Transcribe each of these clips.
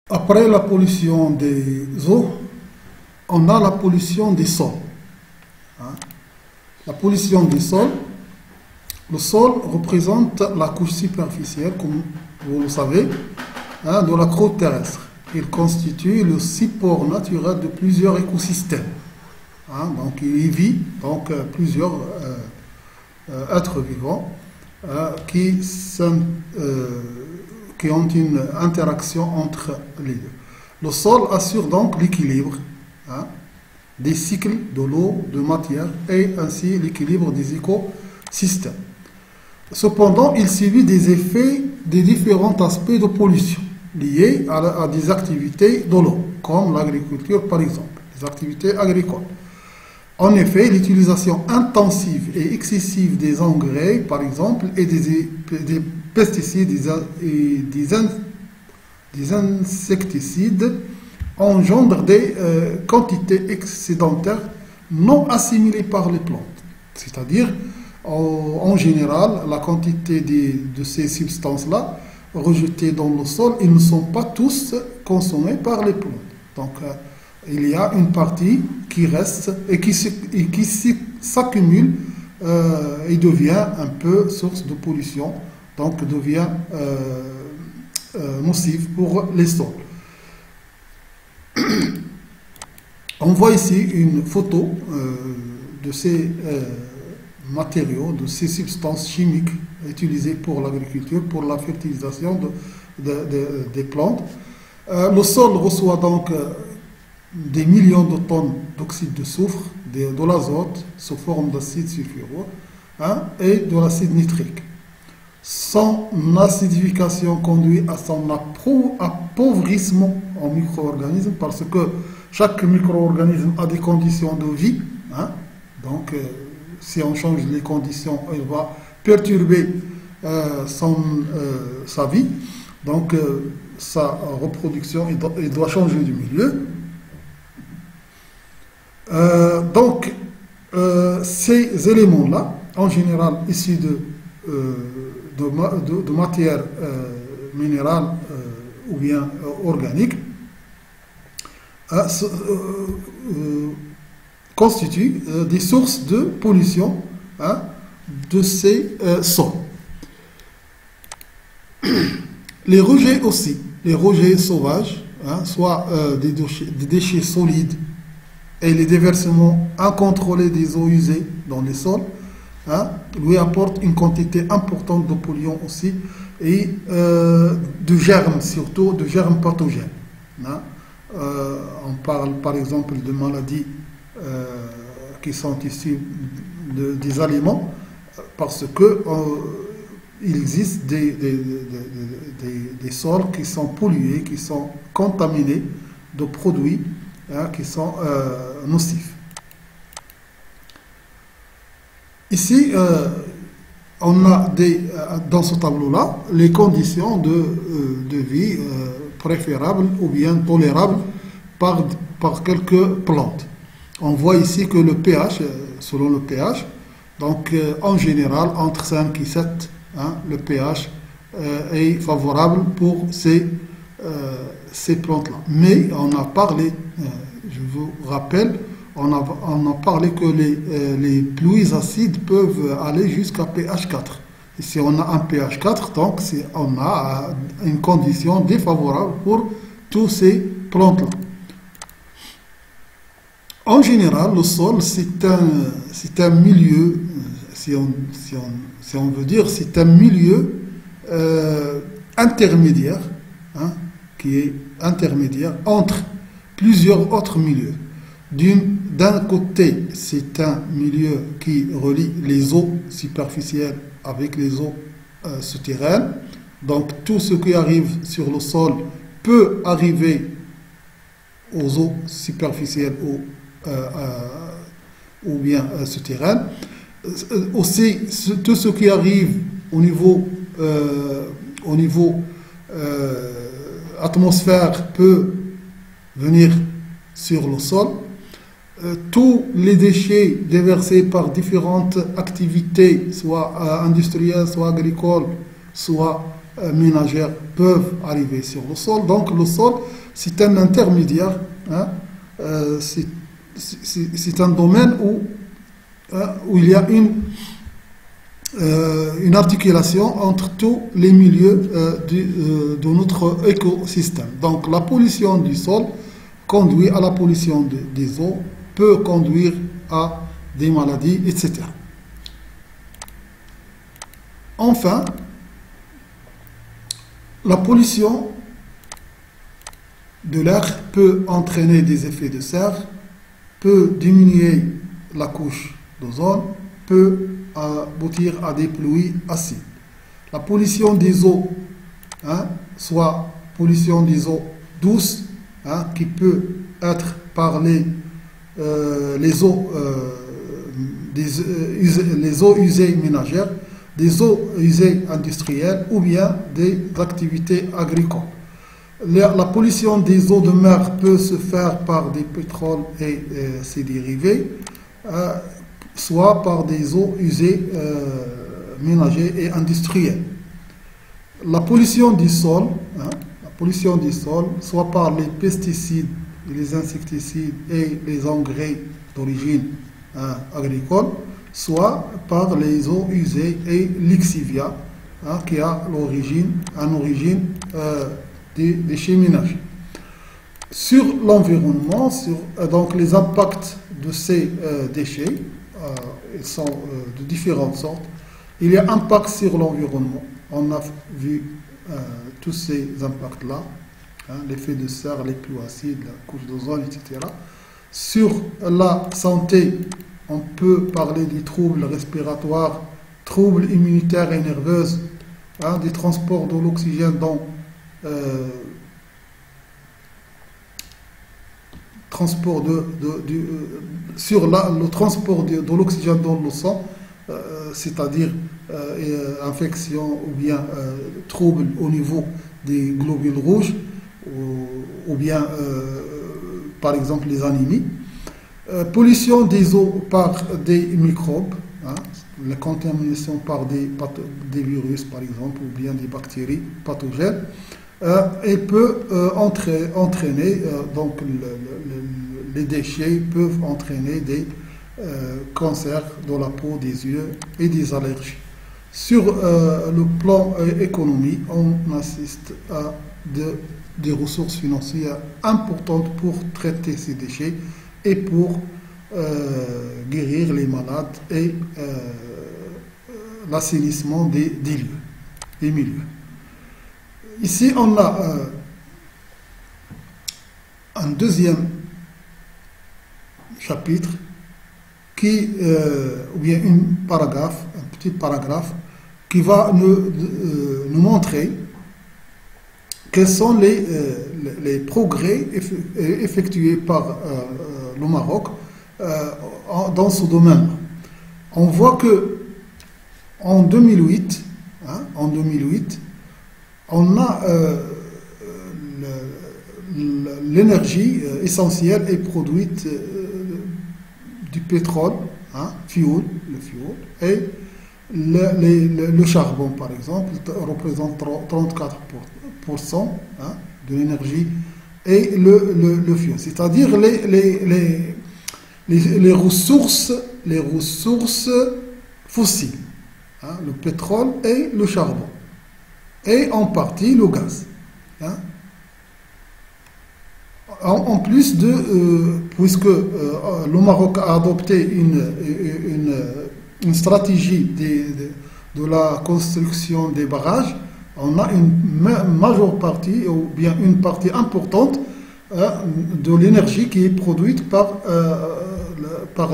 Après la pollution des eaux, on a la pollution des sols. Hein. La pollution des sols, le sol représente la couche superficielle, comme vous le savez, hein, de la croûte terrestre. Il constitue le support naturel de plusieurs écosystèmes. Hein, donc il y vit donc, plusieurs êtres vivants qui ont une interaction entre les deux. Le sol assure donc l'équilibre, hein, des cycles de l'eau, de matière et ainsi l'équilibre des écosystèmes. Cependant, il subit des effets des différents aspects de pollution liés à des activités de l'eau, comme l'agriculture par exemple, les activités agricoles. En effet, l'utilisation intensive et excessive des engrais, par exemple, et des pesticides et des insecticides engendre des quantités excédentaires non assimilées par les plantes. C'est-à-dire, en général, la quantité de ces substances-là rejetées dans le sol, ils ne sont pas tous consommés par les plantes. Donc, il y a une partie qui reste et qui s'accumule et devient un peu source de pollution, donc devient nocive pour les sols. On voit ici une photo de ces matériaux, de ces substances chimiques utilisées pour l'agriculture, pour la fertilisation des plantes. Le sol reçoit donc des millions de tonnes d'oxyde de soufre, de l'azote sous forme d'acide sulfureux, hein, et de l'acide nitrique. Son acidification conduit à son appauvrissement en micro-organismes parce que chaque micro-organisme a des conditions de vie. Hein, donc, si on change les conditions, il va perturber sa vie. Donc, sa reproduction, il doit changer du milieu. Donc, ces éléments-là, en général issus de matières minérales ou bien organiques, constituent des sources de pollution, hein, de ces sols. Les rejets aussi, les rejets sauvages, hein, soit des déchets solides et les déversements incontrôlés des eaux usées dans les sols, hein, lui apportent une quantité importante de polluants aussi et de germes, surtout de germes pathogènes. Hein. On parle par exemple de maladies qui sont issues des aliments parce que il existe des sols qui sont pollués, qui sont contaminés de produits, hein, qui sont nocifs. Ici, on a dans ce tableau-là les conditions de vie préférables ou bien tolérables par quelques plantes. On voit ici que le pH, selon le pH, donc en général entre 5 et 7, hein, le pH est favorable pour ces plantes-là. Mais on a parlé, je vous rappelle, on a parlé que les pluies acides peuvent aller jusqu'à pH 4. Et si on a un pH 4, donc on a une condition défavorable pour tous ces plantes-là. En général, le sol, c'est un milieu, si on veut dire, c'est un milieu intermédiaire, hein, qui est intermédiaire entre plusieurs autres milieux. D'un côté, c'est un milieu qui relie les eaux superficielles avec les eaux souterraines. Donc, tout ce qui arrive sur le sol peut arriver aux eaux superficielles ou bien souterraines. Aussi, tout ce qui arrive au niveau atmosphère peut venir sur le sol. Tous les déchets déversés par différentes activités, soit industrielles, soit agricoles, soit ménagères peuvent arriver sur le sol. Donc le sol, c'est un intermédiaire, hein, c'est un domaine où il y a une articulation entre tous les milieux de notre écosystème. Donc la pollution du sol conduit à la pollution des eaux, peut conduire à des maladies, etc. Enfin, la pollution de l'air peut entraîner des effets de serre, peut diminuer la couche d'ozone, peut aboutir à des pluies acides. La pollution des eaux, hein, soit pollution des eaux douces, hein, qui peut être par les eaux usées ménagères, des eaux usées industrielles ou bien des activités agricoles. La pollution des eaux de mer peut se faire par des pétroles et ses dérivés, soit par des eaux usées ménagères et industrielles. La pollution du sol, hein, soit par les pesticides, les insecticides et les engrais d'origine agricole, soit par les eaux usées et l'exivia, hein, qui a une origine des déchets ménagers. Sur l'environnement, donc les impacts de ces déchets, ils sont de différentes sortes. Il y a impact sur l'environnement. On a vu tous ces impacts-là, hein, l'effet de serre, les pluies acides, la couche d'ozone, etc. Sur la santé, on peut parler des troubles respiratoires, troubles immunitaires et nerveux, hein, des transports de l'oxygène dans le transport de l'oxygène dans le sang, c'est-à-dire infection ou bien troubles au niveau des globules rouges ou bien par exemple les anémies. Pollution des eaux par des microbes, hein, la contamination par des virus par exemple ou bien des bactéries pathogènes, et peut entraîner, donc les déchets peuvent entraîner des cancers de la peau, des yeux et des allergies. Sur le plan économique, on assiste à des ressources financières importantes pour traiter ces déchets et pour guérir les malades et l'assainissement des milieux. Ici, on a un deuxième chapitre ou bien un petit paragraphe qui va nous montrer quels sont les progrès effectués par le Maroc dans ce domaine. On voit que en 2008, on a l'énergie essentielle est produite du pétrole, hein, le fuel, et le charbon, par exemple, représente 34%, hein, de l'énergie, et le fuel, c'est-à-dire les ressources fossiles, hein, le pétrole et le charbon, et en partie le gaz. Hein. En plus puisque le Maroc a adopté une stratégie de la construction des barrages, on a une majeure partie, ou bien une partie importante de l'énergie qui est produite par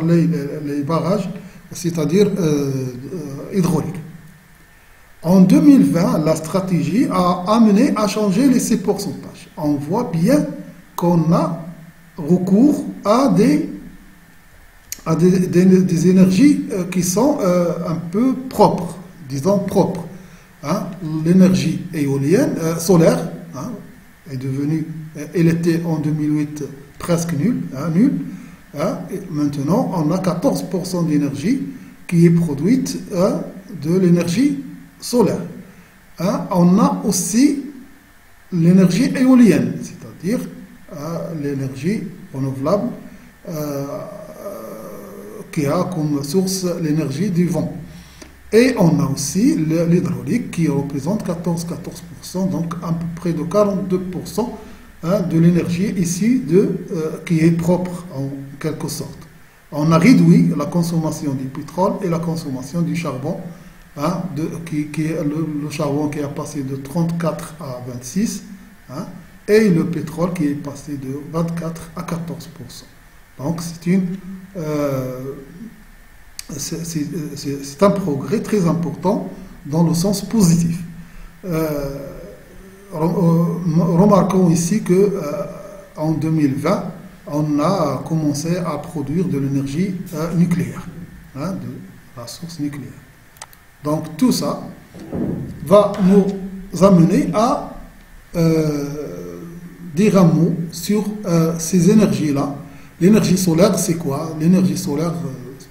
les barrages, c'est-à-dire hydrauliques. En 2020, la stratégie a amené à changer ces pourcentages. On voit bien qu'on a recours à des énergies qui sont un peu propres, disons propres. Hein. L'énergie éolienne, solaire, hein, elle était en 2008 presque nulle. Hein. Et maintenant, on a 14% d'énergie qui est produite de l'énergie solaire. hein, on a aussi l'énergie éolienne, c'est-à-dire l'énergie renouvelable qui a comme source l'énergie du vent. Et on a aussi l'hydraulique qui représente 14%, donc à peu près de 42% de l'énergie ici qui est propre en quelque sorte. On a réduit la consommation du pétrole et la consommation du charbon, hein, le charbon qui a passé de 34 à 26, hein, et le pétrole qui est passé de 24 à 14%. Donc c'est un progrès très important dans le sens positif. Remarquons ici que en 2020, on a commencé à produire de l'énergie nucléaire, hein, de la source nucléaire. Donc tout ça va nous amener à dire un mot sur ces énergies-là. L'énergie solaire, c'est quoi? L'énergie solaire,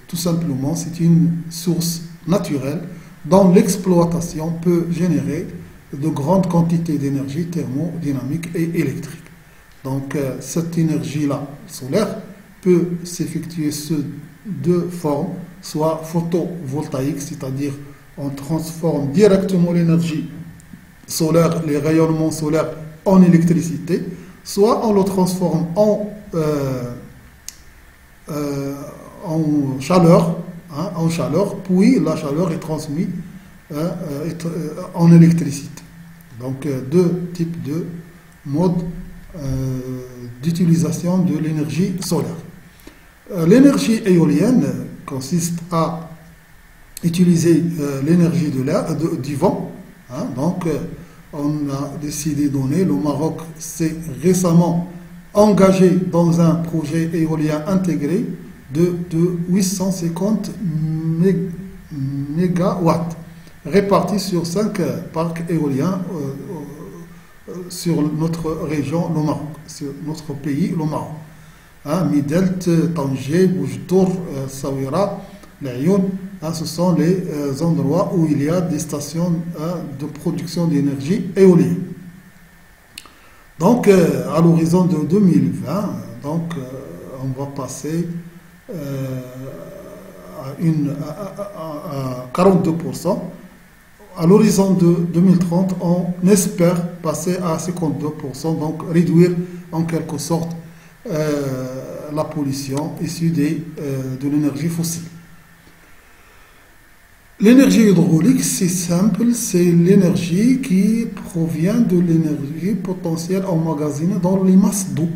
tout simplement, c'est une source naturelle dont l'exploitation peut générer de grandes quantités d'énergie thermodynamique et électrique. Donc cette énergie-là, solaire, peut s'effectuer sous deux formes, soit photovoltaïque, c'est-à-dire on transforme directement l'énergie solaire, les rayonnements solaires en électricité, soit on le transforme en chaleur, hein, puis la chaleur est transmise en électricité. Donc deux types de modes d'utilisation de l'énergie solaire. L'énergie éolienne consiste à utiliser l'énergie du vent. Hein, donc on a décidé de donner, le Maroc s'est récemment engagé dans un projet éolien intégré de 850 mégawatts répartis sur 5 parcs éoliens sur notre région, le Maroc, sur notre pays, le Maroc. Hein, Midelt, Tanger, Boujdour, Saouira, Laayoune, hein, ce sont les endroits où il y a des stations de production d'énergie éolienne. Donc, à l'horizon de 2020, donc, on va passer à 42%. À l'horizon de 2030, on espère passer à 52%, donc réduire en quelque sorte la pollution issue de l'énergie fossile. L'énergie hydraulique, c'est simple, c'est l'énergie qui provient de l'énergie potentielle emmagasinée dans les masses d'eau.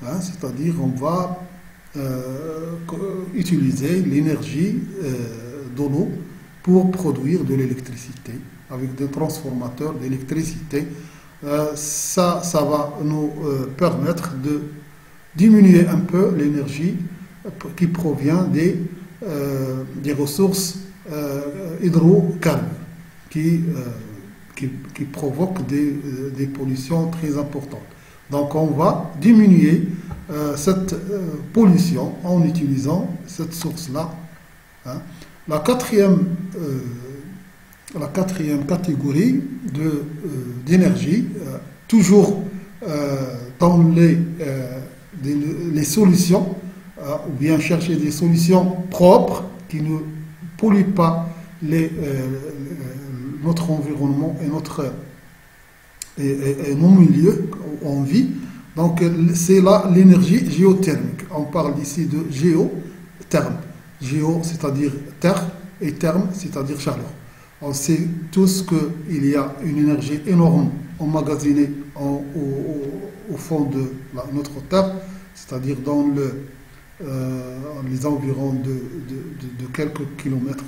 Hein, c'est-à-dire on va utiliser l'énergie de l'eau pour produire de l'électricité avec des transformateurs d'électricité. Ça va nous permettre de diminuer un peu l'énergie qui provient des ressources hydrocarbures qui provoquent des pollutions très importantes. Donc on va diminuer cette pollution en utilisant cette source-là. Hein. La quatrième catégorie d'énergie, toujours dans les solutions, ou bien chercher des solutions propres qui ne polluent pas notre environnement et nos milieux où on vit. Donc c'est là l'énergie géothermique. On parle ici de géotherme. Géo, c'est-à-dire terre, et therme, c'est-à-dire chaleur. On sait tous qu'il y a une énergie énorme emmagasinée au fond de notre terre, c'est-à-dire dans les environs de quelques kilomètres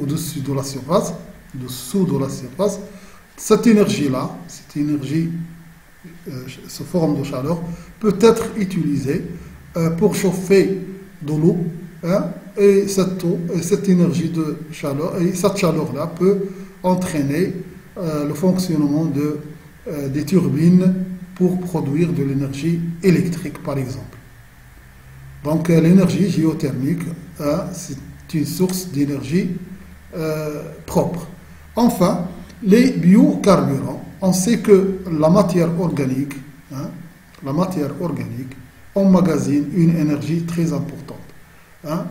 au-dessus de la surface, dessous de la surface. Cette énergie-là, cette forme de chaleur, peut être utilisée pour chauffer de l'eau, hein, et cette énergie de chaleur, et cette chaleur-là peut entraîner le fonctionnement des turbines pour produire de l'énergie électrique, par exemple. Donc l'énergie géothermique, c'est une source d'énergie propre. Enfin, les biocarburants, on sait que la matière organique, emmagasine une énergie très importante. Hein.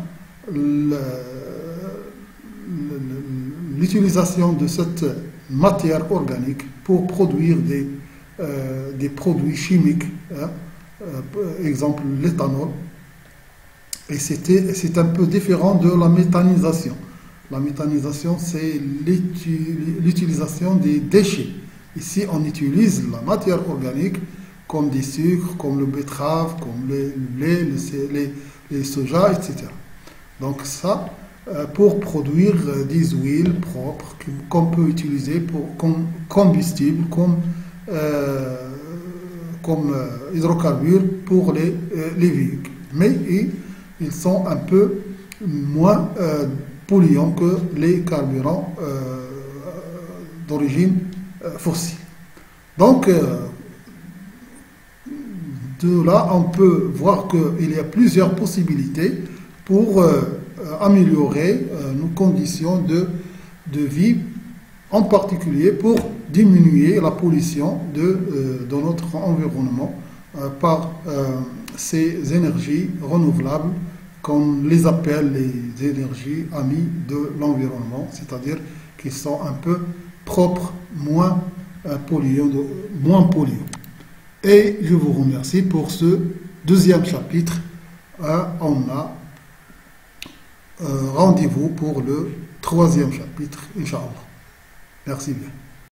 L'utilisation de cette matière organique pour produire des produits chimiques, exemple l'éthanol, et c'est un peu différent de la méthanisation. La méthanisation, c'est l'utilisation des déchets. Ici, on utilise la matière organique comme des sucres, comme le betterave, comme le lait, les soja, etc. Donc ça, pour produire des huiles propres qu'on peut utiliser comme combustible, comme hydrocarbures pour les véhicules. Mais ils sont un peu moins polluants que les carburants d'origine fossile. Donc, de là, on peut voir qu'il y a plusieurs possibilités pour améliorer nos conditions de vie, en particulier pour diminuer la pollution de notre environnement par ces énergies renouvelables, qu'on les appelle les énergies amies de l'environnement, c'est-à-dire qui sont un peu propres, moins polluants. Et je vous remercie pour ce deuxième chapitre. On a rendez-vous pour le troisième chapitre, Inch'Allah. Merci bien.